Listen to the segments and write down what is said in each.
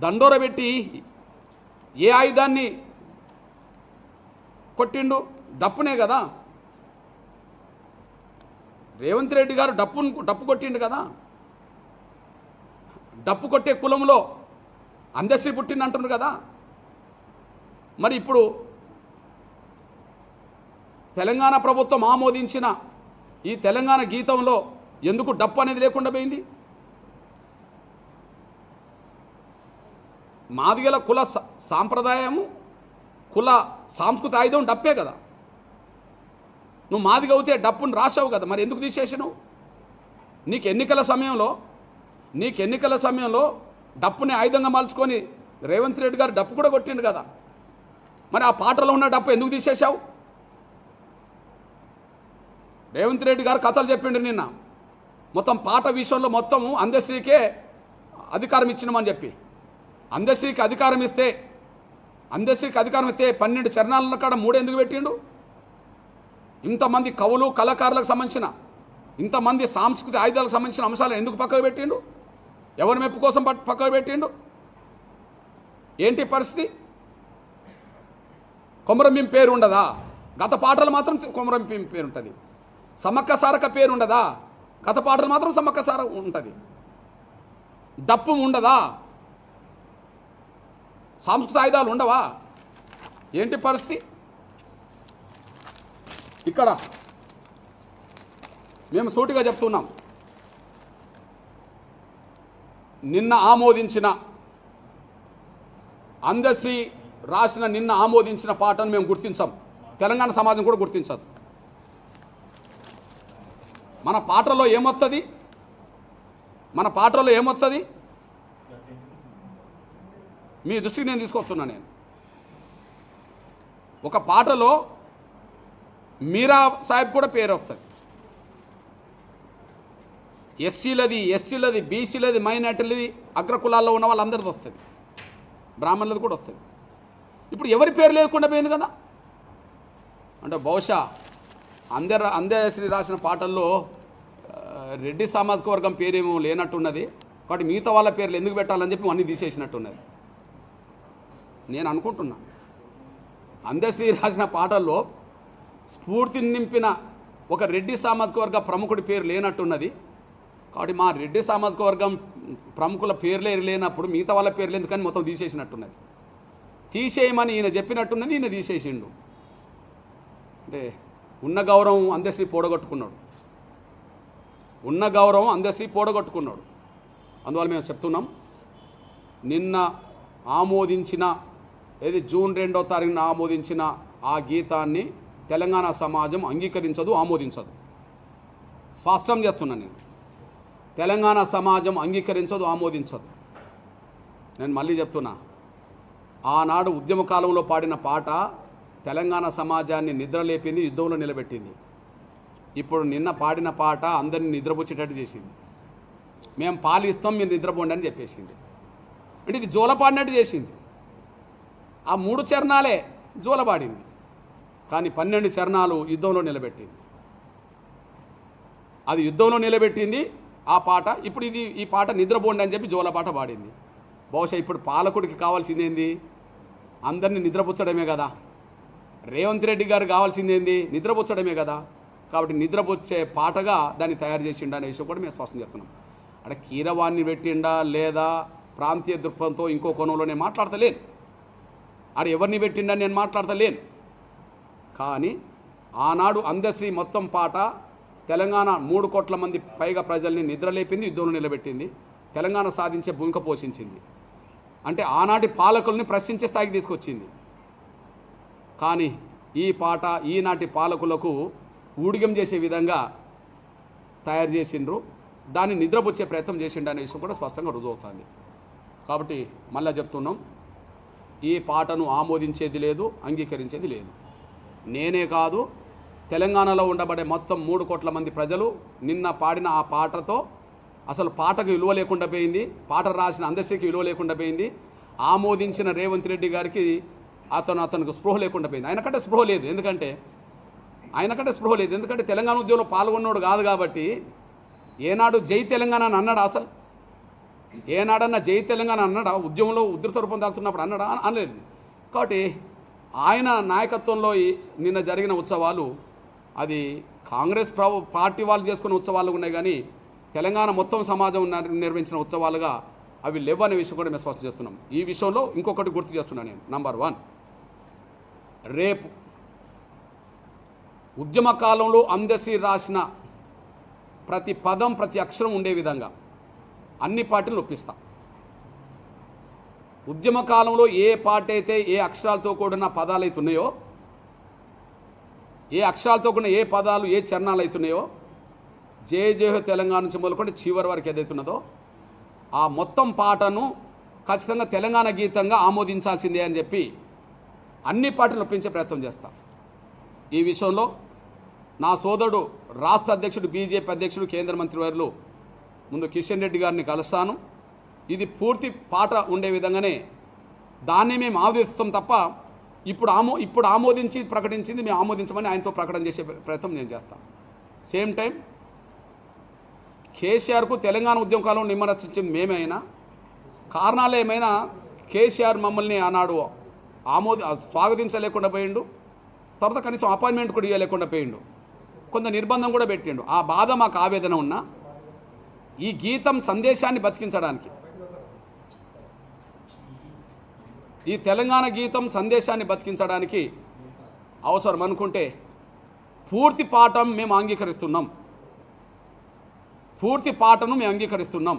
దండోర పెట్టి ఏ ఆయుధాన్ని కొట్టిండు? డప్పునే కదా. రేవంత్ రెడ్డి గారు డప్పు కొట్టిండు కదా. డప్పు కొట్టే కులంలో అందశ్రీ పుట్టింది అంటున్నారు కదా. మరి ఇప్పుడు తెలంగాణ ప్రభుత్వం ఆమోదించిన ఈ తెలంగాణ గీతంలో ఎందుకు డప్పు అనేది లేకుండా పోయింది? మాదిగల కుల సాంప్రదాయము, కుల సాంస్కృతిక ఆయుధం డప్పే కదా. నువ్వు మాదిగ అవుతే డప్పును రాసావు కదా, మరి ఎందుకు తీసేసావు? నీకు ఎన్నికల సమయంలో డప్పుని ఆయుధంగా మలుచుకొని రేవంత్ రెడ్డి గారు డప్పు కూడా కొట్టిండు కదా. మరి ఆ పాటలో ఉన్న డప్పు ఎందుకు తీసేసావు? రేవంత్ రెడ్డి గారు కథలు చెప్పిండు నిన్న, మొత్తం పాట విషయంలో మొత్తం అందశ్రీకే అధికారం ఇచ్చినామని చెప్పి. అందశ్రీకి అధికారం ఇస్తే 12 చరణాలను కాడ 3 ఎందుకు పెట్టిండు? ఇంతమంది కవులు కళాకారులకు సంబంధించిన, ఇంతమంది సాంస్కృతిక ఆయుధాలకు సంబంధించిన అంశాలను ఎందుకు పక్కకు పెట్టిండు? ఎవరి మెప్పు కోసం పక్కకు పెట్టిండు? ఏంటి పరిస్థితి? కొమరంభీం పేరు ఉండదా? గత పాటలు మాత్రం కొమరంభీం పేరు ఉంటుంది. సమ్మక్క సారక పేరు ఉండదా? గత పాటలు మాత్రం సమ్మక్క సార ఉంటుంది. డప్పు ఉండదా? సాంస్కృతిక ఆయుధాలు ఉండవా? ఏంటి పరిస్థితి? ఇక్కడ మేము సూటిగా చెప్తున్నాం, నిన్న ఆమోదించిన అందశ్రీ రాసిన నిన్న ఆమోదించిన పాటను మేము గుర్తించాం. తెలంగాణ సమాజం కూడా గుర్తించదు. మన పాటలో ఏమొస్తుంది? మీ దృష్టికి నేను తీసుకొస్తున్నా. నేను ఒక పాటలో మీరా సాహెబ్ కూడా పేరు వస్తుంది. ఎస్సీలది, బీసీలది, మైనార్టీలది, అగ్రకులాల్లో ఉన్న వాళ్ళందరిది వస్తుంది, బ్రాహ్మణులది కూడా వస్తుంది. ఇప్పుడు ఎవరి పేరు లేకుండా పోయింది కదా. అంటే బహుశా అందశ్రీ రాసిన పాటల్లో రెడ్డి సామాజిక వర్గం పేరేమో లేనట్టున్నది, కాబట్టి మిగతా వాళ్ళ పేర్లు ఎందుకు పెట్టాలని చెప్పి అన్నీ తీసేసినట్టున్నది నేను అనుకుంటున్నా. అందశ్రీ రాసిన పాటల్లో స్ఫూర్తిని నింపిన ఒక రెడ్డి సామాజిక వర్గ ప్రముఖుడి పేరు లేనట్టున్నది, కాబట్టి మా రెడ్డి సామాజిక వర్గం ప్రముఖుల పేర్లే లేనప్పుడు మిగతా వాళ్ళ పేర్లు ఎందుకని మొత్తం తీసేసినట్టున్నది. తీసేయమని ఈయన చెప్పినట్టున్నది, ఈయన తీసేసిండు. అంటే ఉన్న గౌరవం అందశ్రీ పోడగొట్టుకున్నాడు. అందువల్ల మేము చెప్తున్నాం, నిన్న ఆమోదించిన జూన్ 2వ తారీఖున ఆమోదించిన ఆ గీతాన్ని తెలంగాణ సమాజం అంగీకరించదు, ఆమోదించదు. స్పష్టం చేస్తున్నాను నేను, తెలంగాణ సమాజం అంగీకరించదు, ఆమోదించదు. నేను మళ్ళీ చెప్తున్నా, ఆనాడు ఉద్యమ కాలంలో పాడిన పాట తెలంగాణ సమాజాన్ని నిద్రలేపింది, యుద్ధంలో నిలబెట్టింది. ఇప్పుడు నిన్న పాడిన పాట అందరినీ నిద్రపుచ్చేటట్టు చేసింది. మేము పాలిస్తాం, మీరు నిద్రపోండి అని చెప్పేసింది. అంటే ఇది జోలపాడినట్టు చేసింది. ఆ 3 చరణాలే జోలపాడింది, కానీ 12 చరణాలు యుద్ధంలో నిలబెట్టింది. అది యుద్ధంలో నిలబెట్టింది ఆ పాట. ఇప్పుడు ఈ పాట నిద్రపోండి అని చెప్పి జోలపాట పాడింది. బహుశా ఇప్పుడు పాలకుడికి కావాల్సిందేంది? అందరినీ నిద్రపుచ్చడమే కదా. రేవంత్ రెడ్డి గారు కావాల్సిందేంది? నిద్రపుచ్చడమే కదా. కాబట్టి నిద్రపుచ్చే పాటగా దాన్ని తయారు చేసిండా అనే విషయం కూడా మేము స్పష్టం చేస్తున్నాం. అంటే కీరవాణ్ణి పెట్టిండా లేదా ప్రాంతీయ దృక్పథంతో ఇంకో కోణంలో నేను మాట్లాడతలేను. ఎవరిని పెట్టిండని నేను మాట్లాడతలేను. కానీ ఆనాడు అందశ్రీ మొత్తం పాట తెలంగాణ 3 కోట్ల మంది పైగా ప్రజల్ని నిద్రలేపింది, యుద్ధంలో నిలబెట్టింది, తెలంగాణ సాధించే భూమిక పోషించింది. అంటే ఆనాటి పాలకుల్ని ప్రశ్నించే స్థాయికి తీసుకొచ్చింది. కానీ ఈ పాట ఈనాటి పాలకులకు ఊడిగం చేసే విధంగా తయారు చేసిండ్రు, దాన్ని నిద్రపుచ్చే ప్రయత్నం చేసిండు అనే విషయం కూడా స్పష్టంగా రుజువుతుంది. కాబట్టి మళ్ళీ చెప్తున్నాం, ఈ పాటను ఆమోదించేది లేదు, అంగీకరించేది లేదు. నేనే కాదు, తెలంగాణలో ఉండబడే మొత్తం 3 కోట్ల మంది ప్రజలు నిన్న పాడిన ఆ పాటతో అసలు పాటకు విలువ లేకుండా పోయింది, పాట రాసిన అందశ్రీకి విలువ లేకుండా పోయింది, ఆమోదించిన రేవంత్ రెడ్డి గారికి అతనికి స్పృహ లేకుండా పోయింది. ఆయనకంటే స్పృహ లేదు, ఎందుకంటే తెలంగాణ ఉద్యమంలో పాల్గొన్నోడు కాదు కాబట్టి. ఏనాడు జై తెలంగాణ అని అన్నాడు? అసలు ఏనాడన్నా జై తెలంగాణ అన్నాడా? ఉద్యమంలో ఉధృత రూపం దాల్చున్నప్పుడు అన్నాడా? అనలేదు. కాబట్టి ఆయన నాయకత్వంలో నిన్న జరిగిన ఉత్సవాలు అది కాంగ్రెస్ పార్టీ వాళ్ళు చేసుకున్న ఉత్సవాలు ఉన్నాయి, కానీ తెలంగాణ మొత్తం సమాజం నిర్వహించిన ఉత్సవాలుగా అవి లేవనే విషయం కూడా మేము స్పష్టం చేస్తున్నాం. ఈ విషయంలో ఇంకొకటి గుర్తు చేస్తున్నాను నేను. నంబర్ 1, రేపు ఉద్యమ కాలంలో అందశ్రీ రాసిన ప్రతి పదం ప్రతి అక్షరం ఉండే విధంగా అన్ని పార్టీలు ఒప్పిస్తాం. ఉద్యమ కాలంలో ఏ పార్టీ అయితే ఏ అక్షరాలతో కూడిన పదాలు అవుతున్నాయో, ఏ అక్షరాలతో కూడిన ఏ పదాలు ఏ చరణాలు అవుతున్నాయో, జయ జయ తెలంగాణ నుంచి మొదలుకొని చివరి వరకు ఏదైతున్నదో ఆ మొత్తం పాటను ఖచ్చితంగా తెలంగాణ గీతంగా ఆమోదించాల్సిందే అని చెప్పి అన్ని పార్టీలు ఒప్పించే ప్రయత్నం చేస్తాం. ఈ విషయంలో నా సోదరుడు రాష్ట్ర అధ్యక్షుడు బీజేపీ అధ్యక్షుడు కేంద్ర మంత్రివర్యులు ముందు కిషన్ రెడ్డి గారిని కలుస్తాను. ఇది పూర్తి పాట ఉండే విధంగానే దాన్ని మేము ఆమోదిస్తాం తప్ప ఇప్పుడు ఆమోదించి ప్రకటించింది మేము ఆమోదించమని ఆయనతో ప్రకటన చేసే ప్రయత్నం నేను చేస్తాను. సేమ్ టైం కేసీఆర్కు తెలంగాణ ఉద్యమ కాలంలో విమర్శించింది మేమైనా, కారణాలు ఏమైనా కేసీఆర్ మమ్మల్ని ఆనాడు స్వాగతించలేకుండా పోయిండు, తర్వాత కనీసం అపాయింట్మెంట్ కూడా ఇవ్వలేకుండా పోయిండు, కొంత నిర్బంధం కూడా పెట్టిండు. ఆ బాధ మాకు ఆవేదన ఉన్నా ఈ గీతం సందేశాన్ని బతికించడానికి, ఈ తెలంగాణ గీతం సందేశాన్ని బతికించడానికి అవసరం అనుకుంటే పూర్తి పాఠం మేము అంగీకరిస్తున్నాం. పూర్తి పాటను మేము అంగీకరిస్తున్నాం.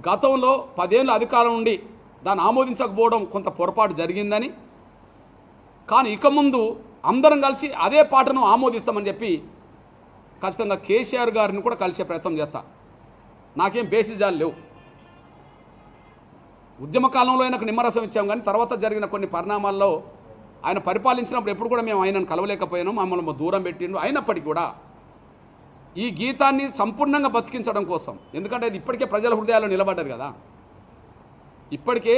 గతంలో 10 ఏళ్ళ అధికారం నుండి దాన్ని ఆమోదించకపోవడం కొంత పొరపాటు జరిగిందని, కానీ ఇక ముందు అందరం కలిసి అదే పాటను ఆమోదిస్తామని చెప్పి ఖచ్చితంగా కేసీఆర్ గారిని కూడా కలిసే ప్రయత్నం చేస్తా. నాకేం బేసిజాలు లేవు. ఉద్యమ కాలంలో ఆయనకు నిమ్మరసం ఇచ్చాం, కానీ తర్వాత జరిగిన కొన్ని పరిణామాల్లో ఆయన పరిపాలించినప్పుడు ఎప్పుడు కూడా మేము ఆయనను కలవలేకపోయాము, మమ్మల్ని దూరం పెట్టిండు. అయినప్పటికీ కూడా ఈ గీతాన్ని సంపూర్ణంగా బతికించడం కోసం, ఎందుకంటే అది ఇప్పటికే ప్రజల హృదయాల్లో నిలబడ్డది కదా. ఇప్పటికే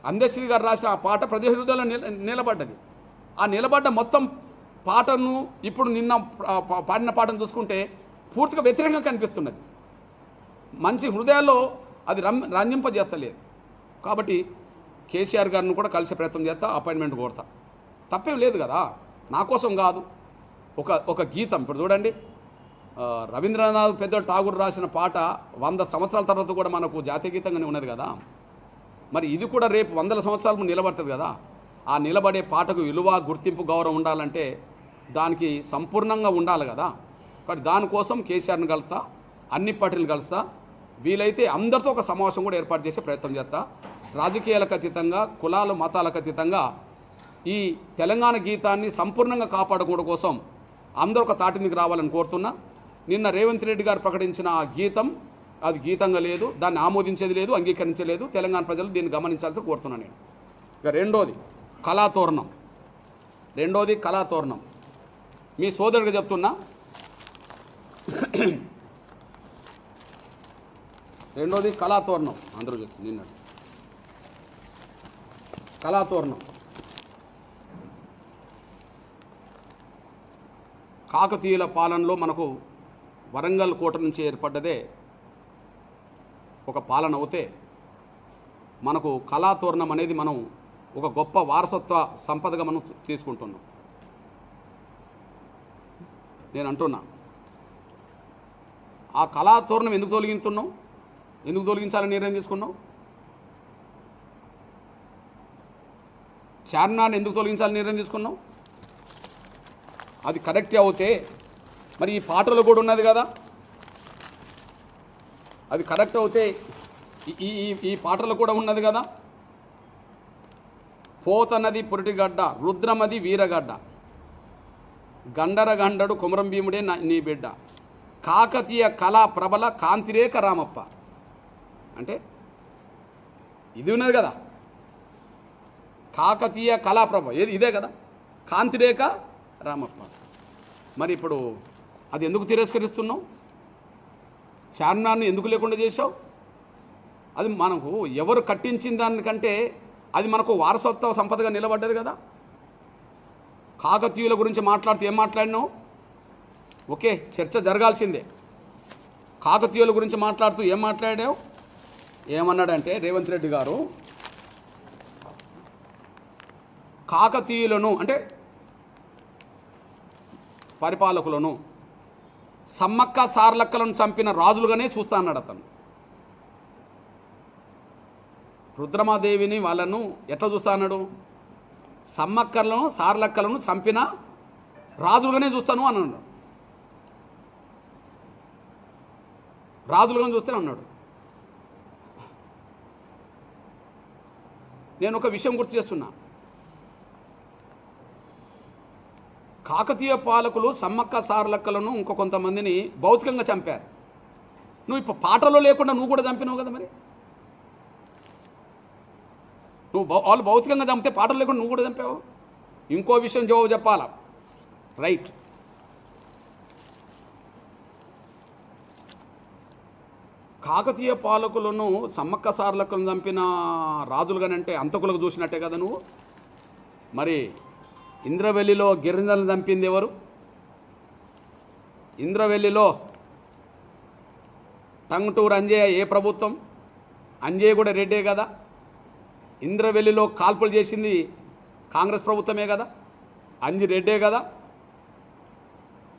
అందశ్రీ గారు రాసిన ఆ పాట ప్రజల హృదయాల్లో నిలబడ్డది. ఆ నిలబడ్డ మొత్తం పాటను ఇప్పుడు నిన్న పాడిన పాటను చూసుకుంటే పూర్తిగా వ్యతిరేకంగా కనిపిస్తున్నది. మంచి హృదయాల్లో అది రంజింపజేస్తలేదు. కాబట్టి కేసీఆర్ గారిని కూడా కలిసే ప్రయత్నం చేస్తా, అపాయింట్మెంట్ కోరుతా. తప్పేం లేదు కదా, నా కోసం కాదు. ఒక గీతం ఇప్పుడు చూడండి, రవీంద్రనాథ్ పెద్ద ఠాగూర్ రాసిన పాట 100 సంవత్సరాల తర్వాత కూడా మనకు జాతీయ గీతంగానే ఉన్నది కదా. మరి ఇది కూడా రేపు 100 సంవత్సరాలకు నిలబడుతుంది కదా. ఆ నిలబడే పాటకు విలువ, గుర్తింపు, గౌరవం ఉండాలంటే దానికి సంపూర్ణంగా ఉండాలి కదా. కాబట్టి దానికోసం కేసీఆర్ని కలుస్తా, అన్ని పార్టీలు కలుస్తా, వీలైతే అందరితో ఒక సమావేశం కూడా ఏర్పాటు చేసే ప్రయత్నం చేస్తా. రాజకీయాలకు అతీతంగా, కులాలు మతాలకు అతీతంగా ఈ తెలంగాణ గీతాన్ని సంపూర్ణంగా కాపాడుకోవడం కోసం అందరూ ఒక తాటి మీదకి రావాలని కోరుతున్నా. నిన్న రేవంత్ రెడ్డి గారు ప్రకటించిన ఆ గీతం అది గీతంగా లేదు, దాన్ని ఆమోదించేది లేదు, అంగీకరించలేదు. తెలంగాణ ప్రజలు దీన్ని గమనించాల్సి కోరుతున్నాను నేను. ఇక రెండోది కళాతోరణం. మీ సోదరుడిగా చెప్తున్నా, రెండోది కళాతోరణం. అందరూ చెప్తుంది నిన్న కళాతోరణం. కాకతీయుల పాలనలో మనకు వరంగల్ కోట నుంచి ఏర్పడ్డదే ఒక పాలన అవుతే, మనకు కళాతోరణం అనేది మనం ఒక గొప్ప వారసత్వ సంపదగా మనం తీసుకుంటున్నాం. నేను అంటున్నా, ఆ కళాతోరణం ఎందుకు తొలగించున్నావు, ఎందుకు తొలగించాలని నిర్ణయం తీసుకున్నావు? చార్మినార్ని ఎందుకు తొలగించాలని నిర్ణయం తీసుకున్నావు? అది కరెక్టే అవుతే మరి ఈ పాటలో కూడా ఉన్నది కదా, అది కరెక్ట్ అవుతే ఈ పాటలో కూడా ఉన్నది కదా. పోతనది పురిటిగడ్డ, రుద్రమది వీరగడ్డ, గండర గండడు కుమరం భీముడే నీ బిడ్డ, కాకతీయ కళా ప్రబల కాంతిరేఖ రామప్ప. అంటే ఇది ఉన్నది కదా, కాకతీయ కళాప్రభ ఇదే కదా, కాంతిరేఖ రామప్ప. మరి ఇప్పుడు అది ఎందుకు తిరస్కరిస్తున్నావు? చార్మినార్ని ఎందుకు లేకుండా చేశావు? అది మనకు ఎవరు కట్టించిన దానికంటే అది మనకు వారసత్వ సంపదగా నిలబడ్డది కదా. కాకతీయుల గురించి మాట్లాడుతూ ఏం మాట్లాడినావు? ఓకే, చర్చ జరగాల్సిందే. కాకతీయుల గురించి మాట్లాడుతూ ఏం మాట్లాడావు? ఏమన్నాడంటే రేవంత్ రెడ్డి గారు కాకతీయులను అంటే పరిపాలకులను సమ్మక్క సార్లక్కలను చంపిన రాజులుగానే చూస్తా అన్నాడు అతను. రుద్రమాదేవిని వాళ్ళను ఎట్లా చూస్తా అన్నాడు? సమ్మక్కలను సార్లక్కలను చంపిన రాజులుగానే చూస్తాను అన్నాడు. రాజులుగానే చూస్తూనే అన్నాడు. నేను ఒక విషయం గుర్తు చేస్తున్నా. కాకతీయ పాలకులు సమ్మక్క సార్లక్కలను ఇంకో కొంతమందిని భౌతికంగా చంపారు. నువ్వు ఇప్పుడు పాటలో లేకుండా నువ్వు కూడా చంపినావు కదా. మరి నువ్వు వాళ్ళు భౌతికంగా చంపితే పాటలు లేకుండా నువ్వు కూడా చంపావు. ఇంకో విషయం జవాబు చెప్పాలా? రైట్. కాకతీయ పాలకులను సమ్మక్క సార్లక్కలను చంపిన రాజులుగానంటే అంతకులకు చూసినట్టే కదా నువ్వు. మరి ఇంద్రవెల్లిలో గిరిజనులను చంపింది ఎవరు? ఇంద్రవెల్లిలో టంగుటూరు అంజయ్య ఏ ప్రభుత్వం? అంజయ్య కూడా రెడ్డే కదా. ఇంద్రవెల్లిలో కాల్పులు చేసింది కాంగ్రెస్ ప్రభుత్వమే కదా. అంజి రెడ్డే కదా.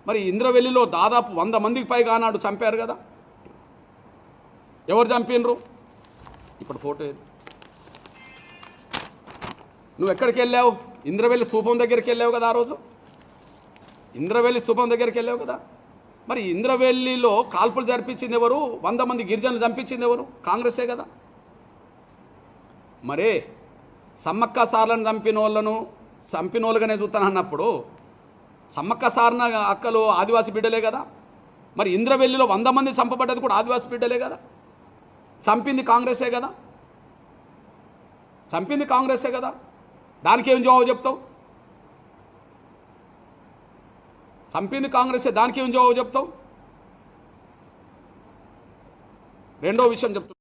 మరి ఇంద్రవెల్లిలో దాదాపు 100 మందికి పైగా ఆనాడు చంపారు కదా. ఎవరు చంపినరు? ఇప్పుడు ఫోటో ఏది? నువ్వు ఎక్కడికి వెళ్ళావు? ఇంద్రవెల్లి స్తూపం దగ్గరికి వెళ్ళావు కదా. ఆ రోజు ఇంద్రవెల్లి స్తూపం దగ్గరికి వెళ్ళావు కదా. మరి ఇంద్రవెల్లిలో కాల్పులు జరిపించింది ఎవరు? 100 మంది గిరిజనులు చంపించింది ఎవరు? కాంగ్రెసే కదా. మరే సమ్మక్క సార్లను చంపినోళ్ళుగానే చూస్తానన్నప్పుడు సమ్మక్క సారన అక్కలు ఆదివాసీ బిడ్డలే కదా. మరి ఇంద్రవెల్లిలో 100 మంది చంపబడ్డది కూడా ఆదివాసీ బిడ్డలే కదా. చంపింది కాంగ్రెసే కదా. చంపింది కాంగ్రెసే కదా. దానికి ఏం జవాబు చెప్తావు? చంపింది కాంగ్రెసే, దానికి ఏం జవాబు చెప్తావు? రెండో విషయం చెప్తా.